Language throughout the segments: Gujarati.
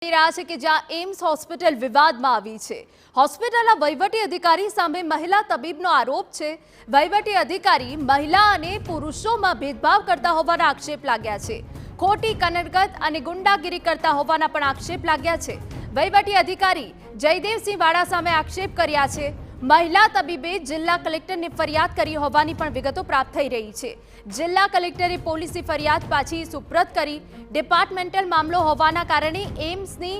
રહ્યા છે કે જ્યાં એમ્સ હોસ્પિટલ વિવાદમાં આવી છે। હોસ્પિટલના વહીવટી અધિકારી સામે મહિલા તબીબનો આરોપ છે। વહીવટી અધિકારી મહિલા અને પુરુષોમાં ભેદભાવ કરતા હોવાના આક્ષેપ લાગ્યા છે। ખોટી કનડગત અને ગુંડાગીરી કરતા હોવાના પણ આક્ષેપ લાગ્યા છે। વહીવટી અધિકારી જયદેવસિંહ વાડા સામે આક્ષેપ કર્યા છે। મહિલા તબીબે જિલ્લા કલેક્ટરને ફરિયાદ કરી હોવાની પણ વિગતો પ્રાપ્ત થઈ રહી છે। જિલ્લા કલેક્ટરે પોલીસની ફરિયાદ પાછી સુપ્રત કરી। ડિપાર્ટમેન્ટલ મામલો હોવાના કારણે એમ્સની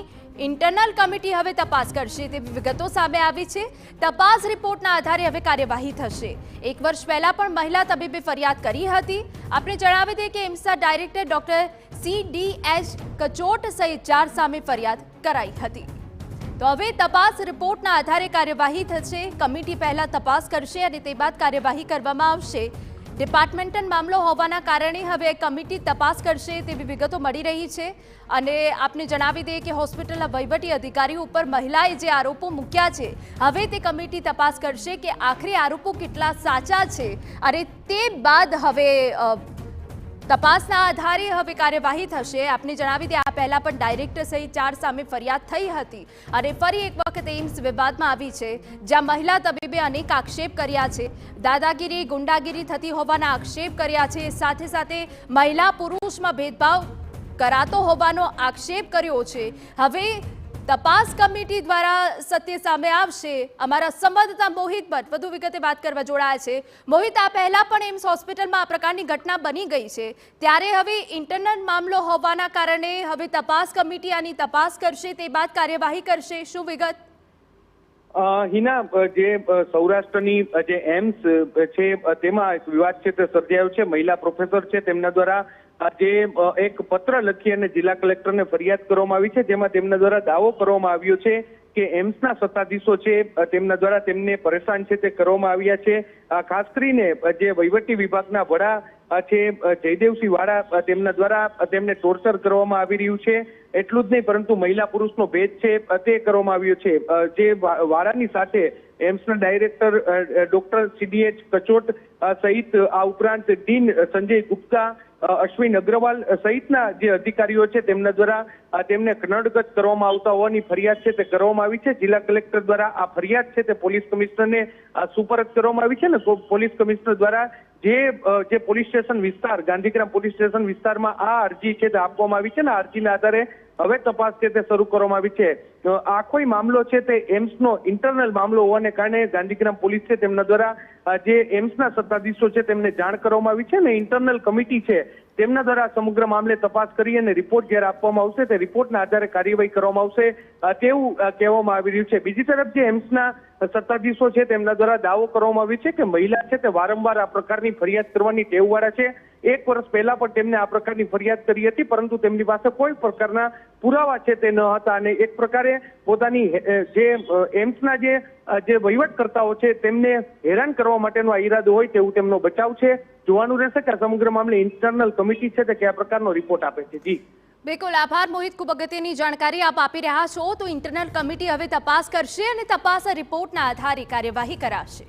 ઇન્ટરનલ કમિટી હવે તપાસ કરશે તેવી વિગતો સામે આવી છે। તપાસ રિપોર્ટના આધારે હવે કાર્યવાહી થશે। એક વર્ષ પહેલા પણ મહિલા તબીબે ફરિયાદ કરી હતી। આપણે જણાવી દઈએ કે એમ્સના ડાયરેક્ટર ડોક્ટર CDH કચોટ સહિત 4 સામે ફરિયાદ કરાઈ હતી। તો હવે તપાસ રિપોર્ટના આધારે કાર્યવાહી થશે। કમિટી પહેલા તપાસ કરશે અને તે બાદ કાર્યવાહી કરવામાં આવશે। ડિપાર્ટમેન્ટલ મામલો હોવાના કારણે હવે કમિટી તપાસ કરશે તેવી વિગતો મળી રહી છે। અને આપને જણાવી દઈએ કે હોસ્પિટલના વહીવટી અધિકારી ઉપર મહિલાએ જે આરોપો મૂક્યા છે હવે તે કમિટી તપાસ કરશે કે આખરે આરોપો કેટલા સાચા છે અને તે બાદ હવે તપાસના આધારે હવે કાર્યવાહી થશે। આપને જણાવી દઈએ આ પહેલા પણ ડાયરેક્ટર સહિત 4 સામે ફરિયાદ થઈ હતી અને ફરી એક વખત એમ્સ વિવાદમાં આવી છે જ્યાં મહિલા તબીબે અનેક આક્ષેપ કર્યા છે। દાદાગીરી ગુંડાગીરી થતી હોવાના આક્ષેપ કર્યા છે। સાથે સાથે મહિલા પુરુષમાં ભેદભાવ કરાતો હોવાનો આક્ષેપ કર્યો છે। હવે તપાસ કમિટી દ્વારા સત્ય સામે આવશે। અમારા સંવાદદાતા મોહિત ભટ્ટ વધુ વિગતે વાત કરવા જોડાયા છે। મોહિત, આ પહેલા પણ એમ્સ હોસ્પિટલમાં આ પ્રકારની ઘટના બની ગઈ છે, ત્યારે હવે ઇન્ટરનલ મામલો હોવાના કારણે હવે તપાસ કમિટી આની તપાસ કરશે, તે બાદ કાર્યવાહી કરશે, શું વિગત? હિના, જે સૌરાષ્ટ્રની જે એમ્સ છે તેમાં એક વિવાદ છે તે સર્જાયો છે। મહિલા પ્રોફેસર છે તેમના દ્વારા જે એક પત્ર લખી અને જિલ્લા કલેક્ટરને ફરિયાદ કરવામાં આવી છે, જેમાં તેમના દ્વારા દાવો કરવામાં આવ્યો છે કે એમ્સના સત્તાધીશો છે તેમના દ્વારા તેમને પરેશાન છે તે કરવામાં આવ્યા છે। ખાસ કરીને જે વહીવટી વિભાગના વડા છે જયદેવસિંહ વાડા તેમના દ્વારા તેમને ટોર્ચર કરવામાં આવી રહ્યું છે। એટલું જ નહીં પરંતુ મહિલા પુરુષનો ભેદ છે તે કરવામાં આવ્યો છે। જે વાડાની સાથે એમ્સના ડાયરેક્ટર ડોક્ટર CDH કચોટ સહિત આ ઉપરાંત ડીન સંજય ગુપ્તા, અશ્વિન અગ્રવાલ સહિતના જે અધિકારીઓ છે તેમના દ્વારા તેમને કનડગત કરવામાં આવતા હોવાની ફરિયાદ છે તે કરવામાં આવી છે। જિલ્લા કલેક્ટર દ્વારા આ ફરિયાદ છે તે પોલીસ કમિશનરને સુપરત કરવામાં આવી છે ને પોલીસ કમિશનર દ્વારા જે પોલીસ સ્ટેશન વિસ્તાર ગાંધીગ્રામ પોલીસ સ્ટેશન વિસ્તારમાં આ અરજી છે તે આપવામાં આવી છે ને અરજીના આધારે હવે તપાસ છે તે શરૂ કરવામાં આવી છે। આખો મામલો છે તે એમ્સનો ઇન્ટરનલ મામલો હોવાને કારણે ગાંધીગ્રામ પોલીસ છે તેમના દ્વારા જે એમ્સના સત્તાધીશો છે તેમને જાણ કરવામાં આવી છે ને ઇન્ટરનલ કમિટી છે તેમના દ્વારા સમગ્ર મામલે તપાસ કરી અને રિપોર્ટ જ્યારે આપવામાં આવશે તે રિપોર્ટના આધારે કાર્યવાહી કરવામાં આવશે તેવું કહેવામાં આવી રહ્યું છે। બીજી તરફ જે એમ્સના સત્તાધીશો છે તેમના દ્વારા દાવો કરવામાં આવ્યો છે કે મહિલા છે તે વારંવાર આ પ્રકારની ફરિયાદ કરવાની ટેવવાળા છે। 1 વર્ષ પહેલા પણ તેમને આ પ્રકારની ફરિયાદ કરી હતી પરંતુ તેમની પાસે કોઈ પ્રકારના પુરાવા છે તે ન હતા અને એક પ્રકારે પોતાની જે એમ્સના જે વહીવટકર્તાઓ છે તેમને હેરાન કરવા માટેનો આ ઈરાદો હોય તેવું તેમનો બચાવ છે। જોવાનું રહેશે કે આ સમગ્ર મામલે ઇન્ટરનલ કમિટી છે તે કયા પ્રકારનો રિપોર્ટ આપે છે। જી બિલકુલ, આભાર મોહિત, ખૂબ અગત્યની જાણકારી આપ આપી રહ્યા છો। તો ઇન્ટરનલ કમિટી હવે તપાસ કરશે અને તપાસ રિપોર્ટના આધારે કાર્યવાહી કરાશે।